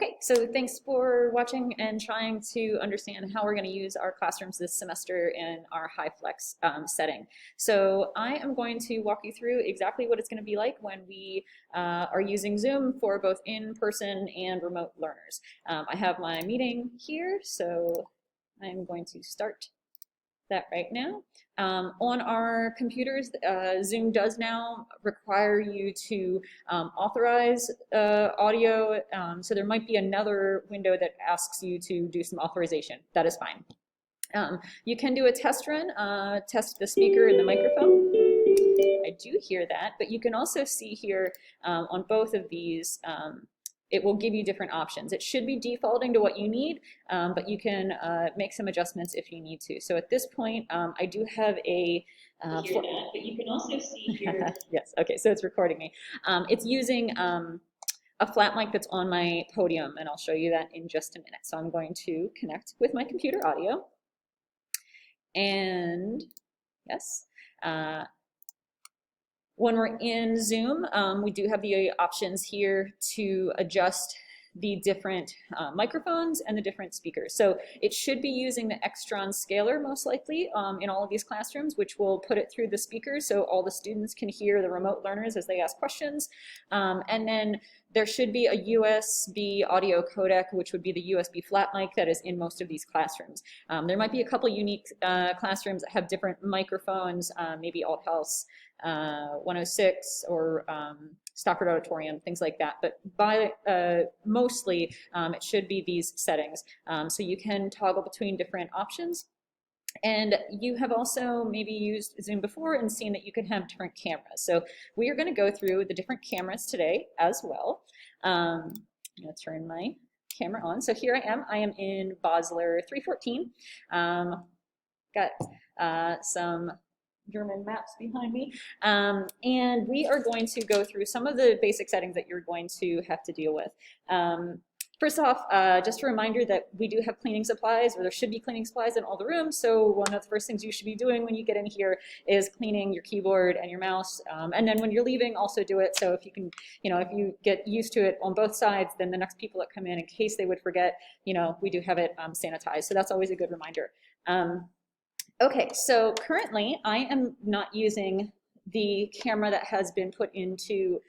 Okay, so thanks for watching and trying to understand how we're going to use our classrooms this semester in our Hyflex setting. So I am going to walk you through exactly what it's going to be like when we are using Zoom for both in-person and remote learners. I have my meeting here, so I'm going to start that right now. On our computers, Zoom does now require you to authorize audio, so there might be another window that asks you to do some authorization. That is fine. You can do a test run, test the speaker and the microphone. I do hear that, but you can also see here on both of these it will give you different options. It should be defaulting to what you need, but you can make some adjustments if you need to. So at this point, I do have a hear that, but you can also see here. Yes, okay, so it's recording me. It's using a flat mic that's on my podium, and I'll show you that in just a minute. So I'm going to connect with my computer audio. And yes, when we're in Zoom, we do have the options here to adjust the different microphones and the different speakers. So it should be using the Extron scaler most likely in all of these classrooms, which will put it through the speakers so all the students can hear the remote learners as they ask questions. And then there should be a USB audio codec, which would be the USB flat mic that is in most of these classrooms. There might be a couple unique classrooms that have different microphones, maybe Alt House 106 or Stockford Auditorium, things like that. But by mostly, it should be these settings. So you can toggle between different options. And you have also maybe used Zoom before and seen that you can have different cameras. So we are going to go through the different cameras today as well. I'm going to turn my camera on. So here I am. I am in Basler 314. Got some German maps behind me. And we are going to go through some of the basic settings that you're going to have to deal with. First off, just a reminder that we do have cleaning supplies, or there should be cleaning supplies in all the rooms. So one of the first things you should be doing when you get in here is cleaning your keyboard and your mouse. And then when you're leaving, also do it. So if you can, if you get used to it on both sides, then the next people that come in case they would forget, we do have it sanitized. So that's always a good reminder. Okay, so currently I am not using the camera that has been put into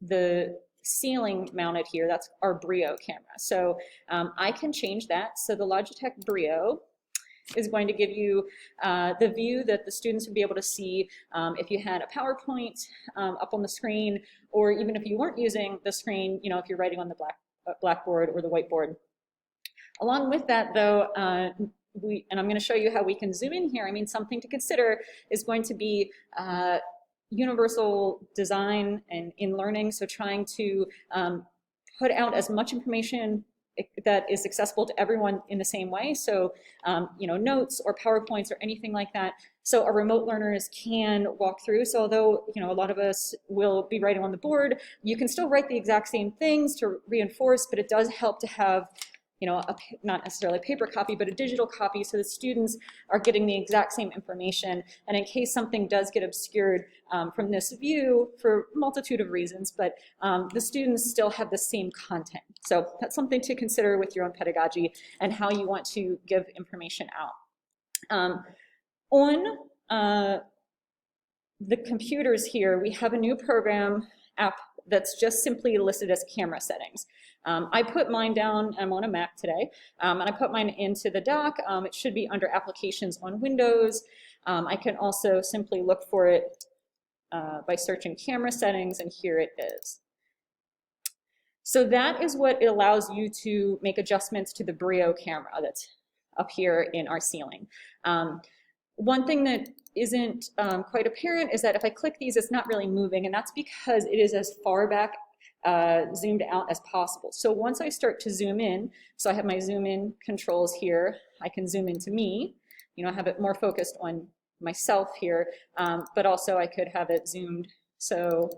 the ceiling mounted here. That's our Brio camera. So I can change that. So the Logitech Brio is going to give you the view that the students would be able to see if you had a PowerPoint up on the screen, or even if you weren't using the screen, if you're writing on the blackboard or the whiteboard. Along with that, though, and I'm going to show you how we can zoom in here. I mean, something to consider is going to be universal design and in learning. So trying to put out as much information that is accessible to everyone in the same way. So, notes or PowerPoints or anything like that. So our remote learners can walk through. So although, a lot of us will be writing on the board, you can still write the exact same things to reinforce, but it does help to have not necessarily a paper copy, but a digital copy, so the students are getting the exact same information. And in case something does get obscured from this view for a multitude of reasons, but the students still have the same content. So that's something to consider with your own pedagogy and how you want to give information out. On the computers here, we have a new program app that's just simply listed as camera settings. I put mine down, I'm on a Mac today, and I put mine into the dock. It should be under applications on Windows. I can also simply look for it by searching camera settings, and here it is. So that is what it allows you to make adjustments to the Brio camera that's up here in our ceiling. One thing that isn't quite apparent is that if I click these, it's not really moving, and that's because it is as far back zoomed out as possible. So once I start to zoom in, so I have my zoom in controls here, I can zoom into me, have it more focused on myself here, but also I could have it zoomed so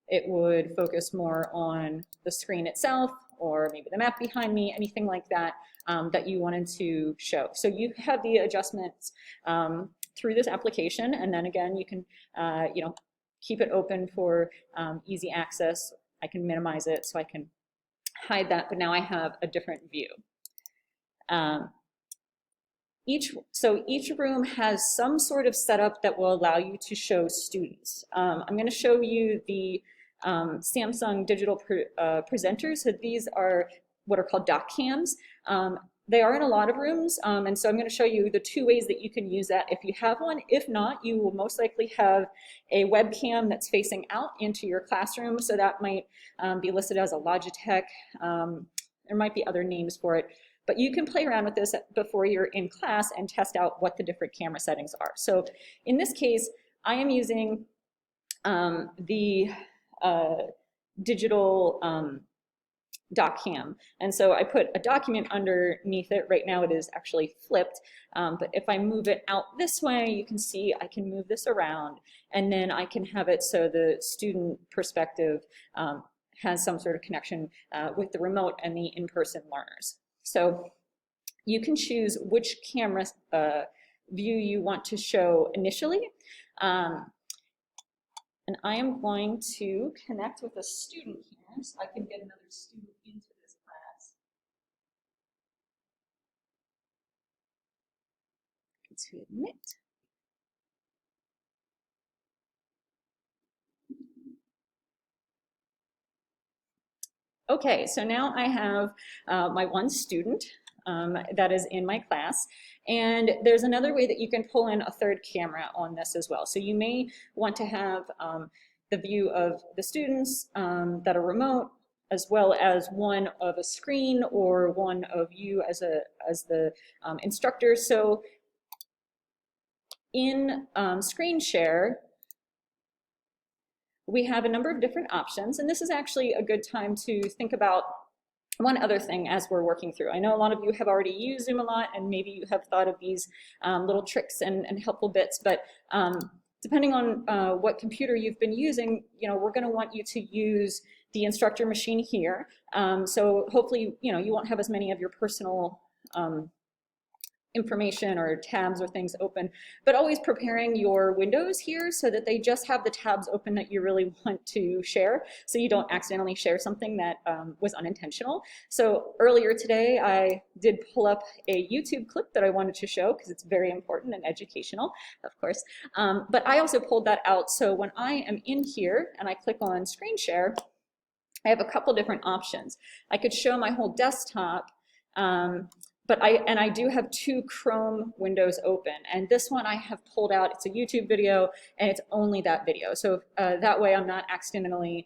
it would focus more on the screen itself, or maybe the map behind me, anything like that that you wanted to show. So you have the adjustments through this application, and then again you can keep it open for easy access. I can minimize it so I can hide that, but now I have a different view. Um, so each room has some sort of setup that will allow you to show students. I'm going to show you the Samsung digital presenters. So these are what are called doc cams. They are in a lot of rooms, and so I'm going to show you the two ways that you can use that if you have one. If not, you will most likely have a webcam that's facing out into your classroom, so that might be listed as a Logitech. There might be other names for it. But you can play around with this before you're in class and test out what the different camera settings are. So in this case, I am using the digital doc cam. And so I put a document underneath it. Right now it is actually flipped. But if I move it out this way, you can see I can move this around. And then I can have it so the student perspective has some sort of connection with the remote and the in-person learners. So you can choose which camera view you want to show initially. And I am going to connect with a student here so I can get another student into this class. To admit. Okay, so now I have my one student that is in my class, and there's another way that you can pull in a third camera on this as well. So you may want to have the view of the students that are remote, as well as one of a screen or one of you as the instructor. So in screen share, we have a number of different options, and this is actually a good time to think about one other thing as we're working through. I know a lot of you have already used Zoom a lot, and maybe you have thought of these little tricks and helpful bits, but depending on what computer you've been using, we're going to want you to use the instructor machine here. So hopefully, you won't have as many of your personal information or tabs or things open, but always preparing your windows here so that they just have the tabs open that you really want to share, so you don't accidentally share something that was unintentional. So earlier today, I did pull up a YouTube clip that I wanted to show because it's very important and educational, of course. But I also pulled that out, so when I am in here and I click on screen share, I have a couple different options. I could show my whole desktop, but I do have two Chrome windows open, and this one I have pulled out. It's a YouTube video, and it's only that video. So that way I'm not accidentally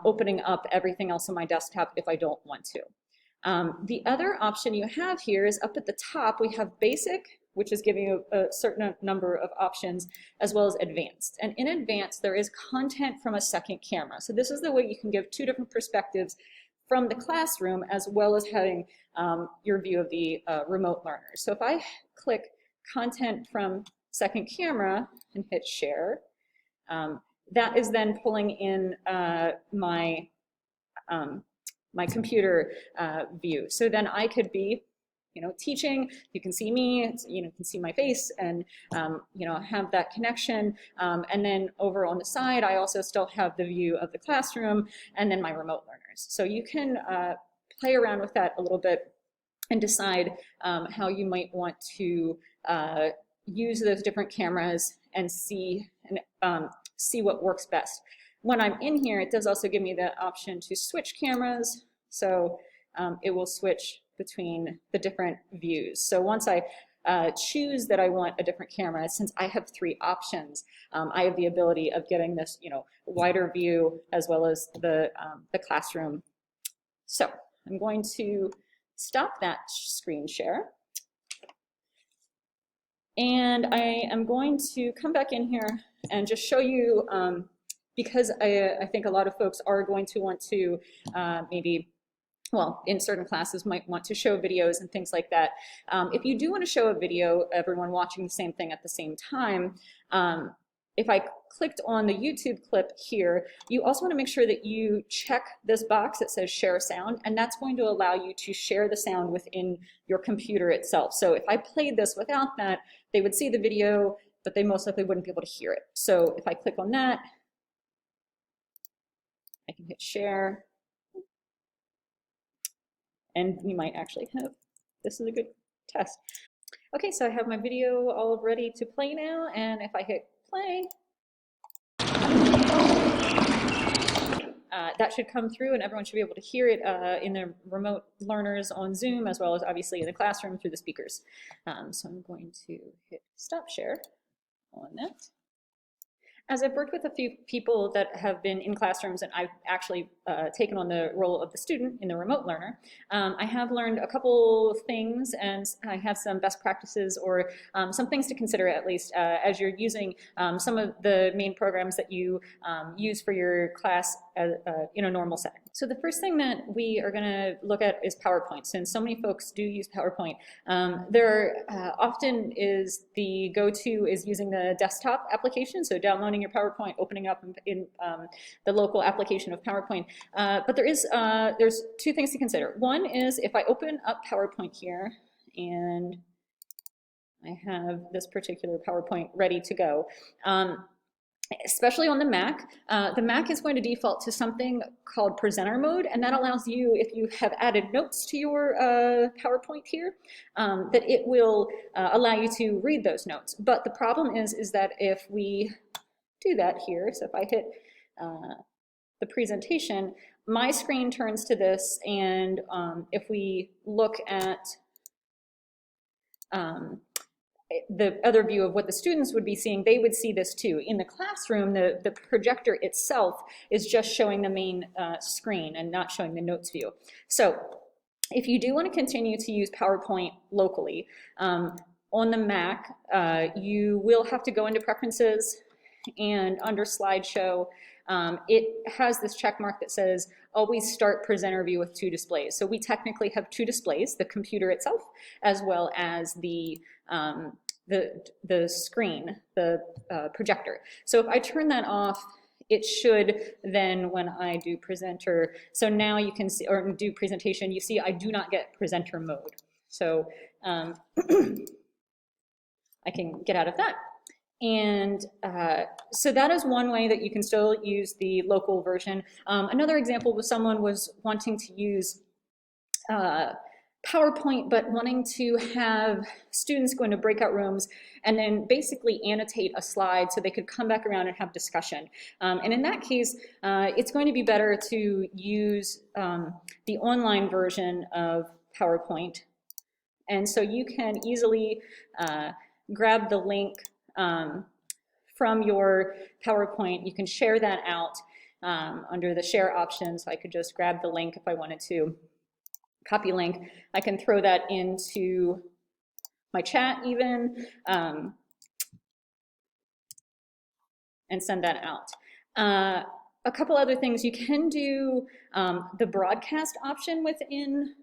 opening up everything else on my desktop if I don't want to. The other option you have here is up at the top, we have basic, which is giving you a certain number of options, as well as advanced. And in advanced, there is content from a second camera. So this is the way you can give two different perspectives from the classroom, as well as having your view of the remote learners. So if I click content from second camera and hit share, that is then pulling in my computer view. So then I could be teaching, you can see me, you can see my face, and have that connection. And then over on the side, I also still have the view of the classroom and then my remote learners. So you can play around with that a little bit and decide how you might want to use those different cameras and see what works best. When I'm in here, it does also give me the option to switch cameras. So it will switch between the different views. So once I choose that I want a different camera, since I have three options, I have the ability of getting this wider view as well as the classroom. So I'm going to stop that screen share. And I am going to come back in here and just show you, because I think a lot of folks are going to want to in certain classes might want to show videos and things like that. If you do want to show a video, everyone watching the same thing at the same time, if I clicked on the YouTube clip here, you also want to make sure that you check this box that says share sound, and that's going to allow you to share the sound within your computer itself. So if I played this without that, they would see the video, but they most likely wouldn't be able to hear it. So if I click on that, I can hit share. And you might actually have, this is a good test. Okay, so I have my video all ready to play now, and if I hit play, that should come through and everyone should be able to hear it in the remote learners on Zoom, as well as obviously in the classroom through the speakers. So I'm going to hit stop share on that. As I've worked with a few people that have been in classrooms and I've actually taken on the role of the student in the remote learner, I have learned a couple things, and I have some best practices or some things to consider at least as you're using some of the main programs that you use for your class in a normal setting. So the first thing that we are going to look at is PowerPoint. Since so many folks do use PowerPoint, there often is the go-to is using the desktop application, so downloading your PowerPoint, opening up in the local application of PowerPoint. But there's two things to consider. One is if I open up PowerPoint here and I have this particular PowerPoint ready to go, especially on the Mac is going to default to something called presenter mode, and that allows you, if you have added notes to your PowerPoint here, that it will allow you to read those notes. But the problem is that if we do that here, so if I hit the presentation, my screen turns to this, and if we look at the other view of what the students would be seeing, they would see this too. In the classroom, the projector itself is just showing the main screen and not showing the notes view. So if you do want to continue to use PowerPoint locally, on the Mac, you will have to go into Preferences, and under Slideshow, it has this check mark that says always start presenter view with two displays. So we technically have two displays, the computer itself, as well as the screen, the projector. So if I turn that off, it should then, when I do presenter, so now you can see, or do presentation, you see I do not get presenter mode. So I can get out of that. And so that is one way that you can still use the local version. Another example was someone was wanting to use PowerPoint, but wanting to have students go into breakout rooms and then basically annotate a slide so they could come back around and have discussion. And in that case, it's going to be better to use the online version of PowerPoint. And so you can easily grab the link from your PowerPoint. You can share that out under the share option. So I could just grab the link if I wanted to. Copy link. I can throw that into my chat even, and send that out. A couple other things. You can do the broadcast option within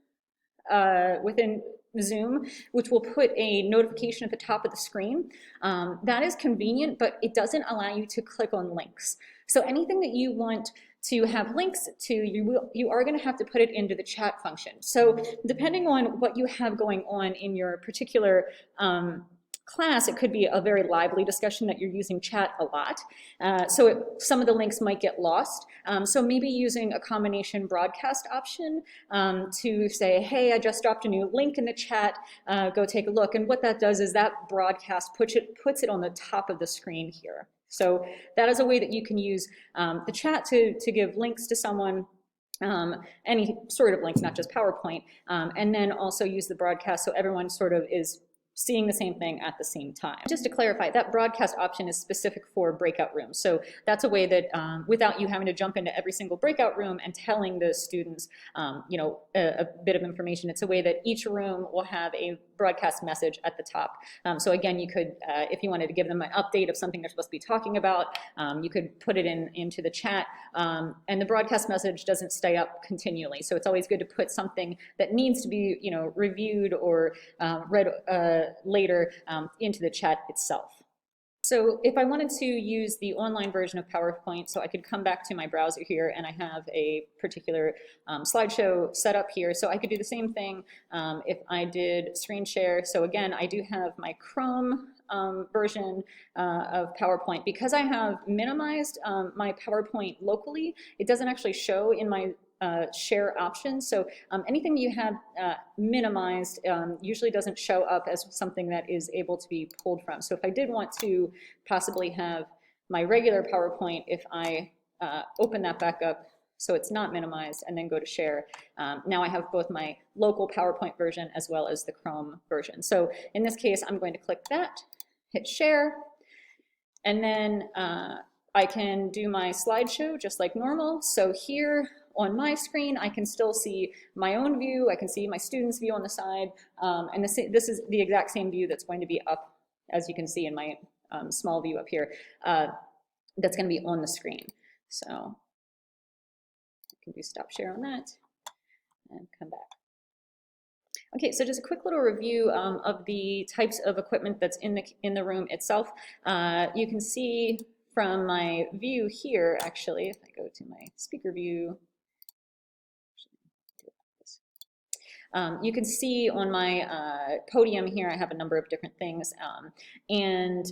Zoom, which will put a notification at the top of the screen. That is convenient, but it doesn't allow you to click on links. So anything that you want to have links to, you are going to have to put it into the chat function. So depending on what you have going on in your particular class, it could be a very lively discussion that you're using chat a lot. Some of the links might get lost. So maybe using a combination broadcast option to say, hey, I just dropped a new link in the chat, go take a look. And what that does is that broadcast puts it on the top of the screen here. So that is a way that you can use the chat to give links to someone, any sort of links, not just PowerPoint, and then also use the broadcast so everyone sort of is seeing the same thing at the same time. Just to clarify, that broadcast option is specific for breakout rooms. So that's a way that without you having to jump into every single breakout room and telling the students a bit of information, it's a way that each room will have a broadcast message at the top. So again, you could, if you wanted to give them an update of something they're supposed to be talking about, you could put it into the chat, and the broadcast message doesn't stay up continually. So it's always good to put something that needs to be reviewed or read later into the chat itself. So if I wanted to use the online version of PowerPoint, so I could come back to my browser here and I have a particular slideshow set up here. So I could do the same thing if I did screen share. So again, I do have my Chrome version of PowerPoint. Because I have minimized my PowerPoint locally, it doesn't actually show in my share options. So anything you have minimized usually doesn't show up as something that is able to be pulled from. So if I did want to possibly have my regular PowerPoint, if I open that back up so it's not minimized and then go to share, now I have both my local PowerPoint version as well as the Chrome version. So in this case, I'm going to click that, hit share, and then I can do my slideshow just like normal. So here on my screen, I can still see my own view. I can see my students' view on the side. And this is the exact same view that's going to be up, as you can see in my small view up here, that's going to be on the screen. So I can do stop share on that and come back. Okay, so just a quick little review of the types of equipment that's in the room itself. You can see from my view here, actually, if I go to my speaker view, you can see on my podium here, I have a number of different things. And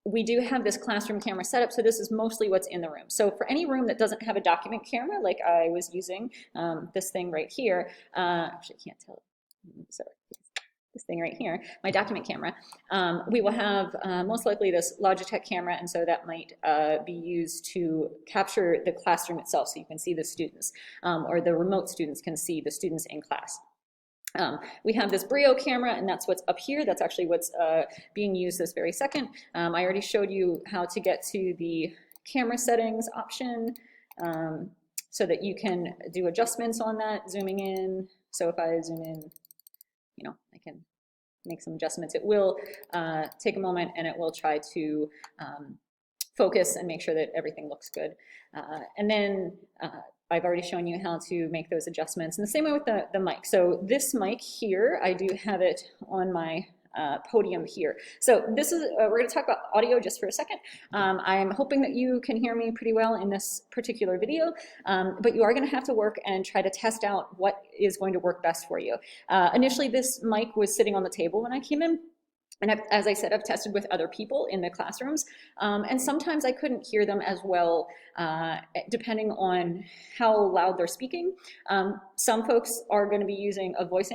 we do have this classroom camera setup, so this is mostly what's in the room. So for any room that doesn't have a document camera, like I was using this thing right here, actually I can't tell, sorry, this thing right here, my document camera, we will have most likely this Logitech camera, and so that might be used to capture the classroom itself so you can see the students, or the remote students can see the students in class. We have this Brio camera, and that's what's up here. That's actually what's being used this very second. I already showed you how to get to the camera settings option so that you can do adjustments on that, zooming in. So if I zoom in, you know, I can make some adjustments. It will take a moment, and it will try to focus and make sure that everything looks good. And then I've already shown you how to make those adjustments. And the same way with the mic. So this mic here, I do have it on my podium here. So this is, we're gonna talk about audio just for a second. I'm hoping that you can hear me pretty well in this particular video, but you are gonna have to work and try to test out what is going to work best for you. Initially, this mic was sitting on the table when I came in. And as I said, I've tested with other people in the classrooms, and sometimes I couldn't hear them as well, depending on how loud they're speaking. Some folks are going to be using a voice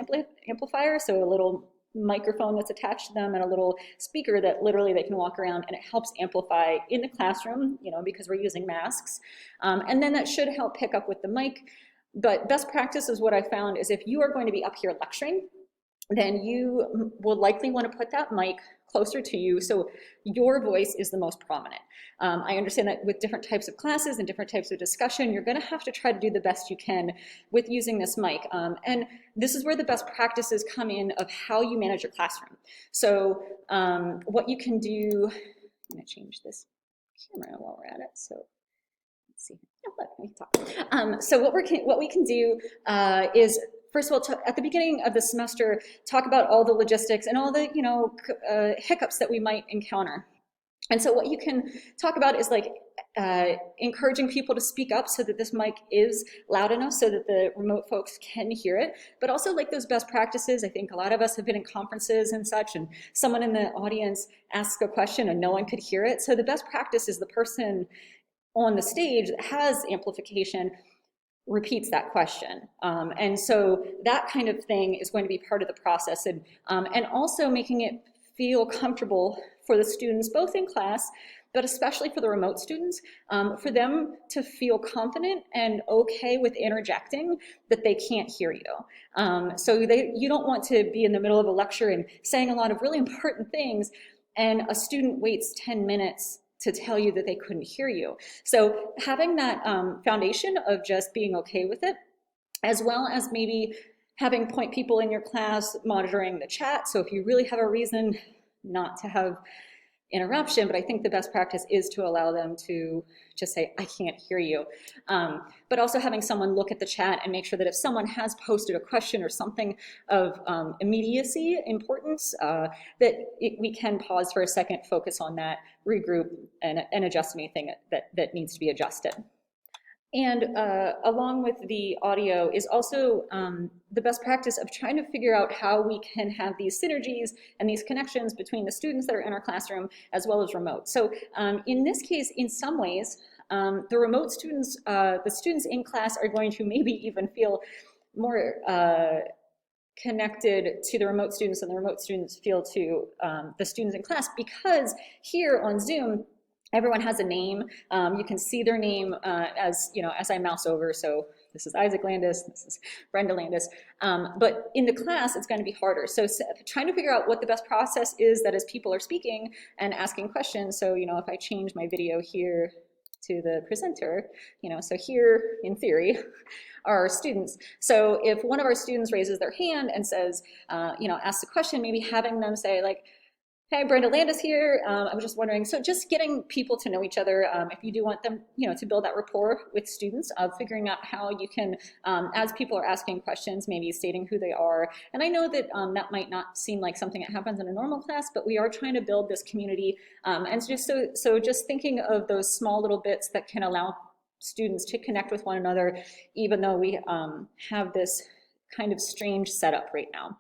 amplifier, so a little microphone that's attached to them and a little speaker that literally they can walk around, and it helps amplify in the classroom, you know, because we're using masks. And then that should help pick up with the mic. But best practice is what I found is if you are going to be up here lecturing, then you will likely want to put that mic closer to you so your voice is the most prominent. I understand that with different types of classes and different types of discussion, you're going to have to try to do the best you can with using this mic. And this is where the best practices come in of how you manage your classroom. So what you can do, I'm going to change this camera while we're at it. So let's see. Oh, look, let me talk. So what we can do is, first of all, at the beginning of the semester, talk about all the logistics and all the, you know, hiccups that we might encounter. And so what you can talk about is like encouraging people to speak up so that this mic is loud enough so that the remote folks can hear it, but also like those best practices. I think a lot of us have been in conferences and such, and someone in the audience asks a question and no one could hear it. So the best practice is the person on the stage that has amplification repeats that question. And so that kind of thing is going to be part of the process, and also making it feel comfortable for the students, both in class, but especially for the remote students, for them to feel confident and okay with interjecting that they can't hear you. So you don't want to be in the middle of a lecture and saying a lot of really important things, and a student waits 10 minutes to tell you that they couldn't hear you. So having that foundation of just being okay with it, as well as maybe having point people in your class monitoring the chat. So if you really have a reason not to have interruption, but I think the best practice is to allow them to just say, I can't hear you. But also having someone look at the chat and make sure that if someone has posted a question or something of immediacy, importance, that we can pause for a second, focus on that, regroup, and adjust anything that needs to be adjusted. And along with the audio is also the best practice of trying to figure out how we can have these synergies and these connections between the students that are in our classroom as well as remote. So in this case, in some ways, The remote students, the students in class are going to maybe even feel more connected to the remote students, and the remote students feel to the students in class, because here on Zoom, everyone has a name. You can see their name as, you know, as I mouse over. So this is Isaac Landis, this is Brenda Landis. But in the class, it's going to be harder. So trying to figure out what the best process is that as people are speaking and asking questions. So, you know, if I change my video here to the presenter, you know, so here in theory are our students. So if one of our students raises their hand and says, you know, asks a question, maybe having them say like, hey, Brenda Landis here. I was just wondering, so just getting people to know each other, if you do want them, you know, to build that rapport with students, of figuring out how you can, as people are asking questions, maybe stating who they are. And I know that that might not seem like something that happens in a normal class, but we are trying to build this community. And just so just thinking of those small little bits that can allow students to connect with one another, even though we have this kind of strange setup right now.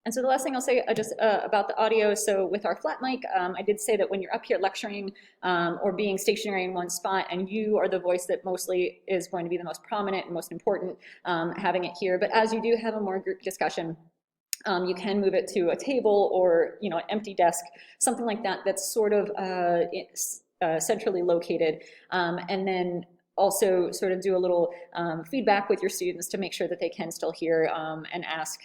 And so the last thing I'll say just about the audio, so with our flat mic, I did say that when you're up here lecturing or being stationary in one spot, and you are the voice that mostly is going to be the most prominent and most important, having it here. But as you do have a more group discussion, you can move it to a table or, you know, an empty desk, something like that, that's sort of centrally located. And then also sort of do a little feedback with your students to make sure that they can still hear and ask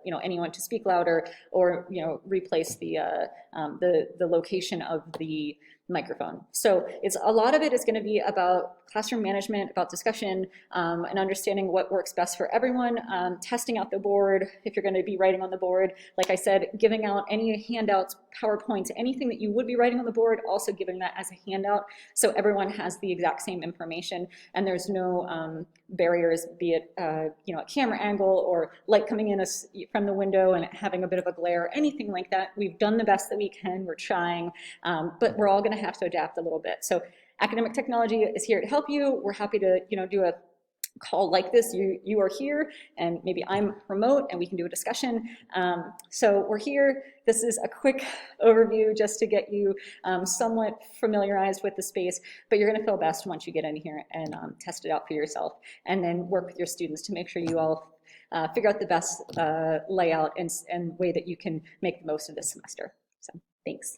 you know, anyone to speak louder, or, you know, replace the location of the microphone. So it's a lot of it is going to be about classroom management, about discussion, and understanding what works best for everyone, testing out the board if you're going to be writing on the board. Like I said, giving out any handouts, PowerPoints, anything that you would be writing on the board, also giving that as a handout so everyone has the exact same information and there's no barriers, be it you know, a camera angle or light coming in from the window and having a bit of a glare, anything like that. We've done the best that we can, we're trying, but we're all going to have to adapt a little bit. So academic technology is here to help you. We're happy to, you know, do a call like this. You are here, and maybe I'm remote, and we can do a discussion. So we're here. This is a quick overview just to get you somewhat familiarized with the space, but you're going to feel best once you get in here and test it out for yourself, and then work with your students to make sure you all figure out the best layout and way that you can make the most of this semester. So thanks.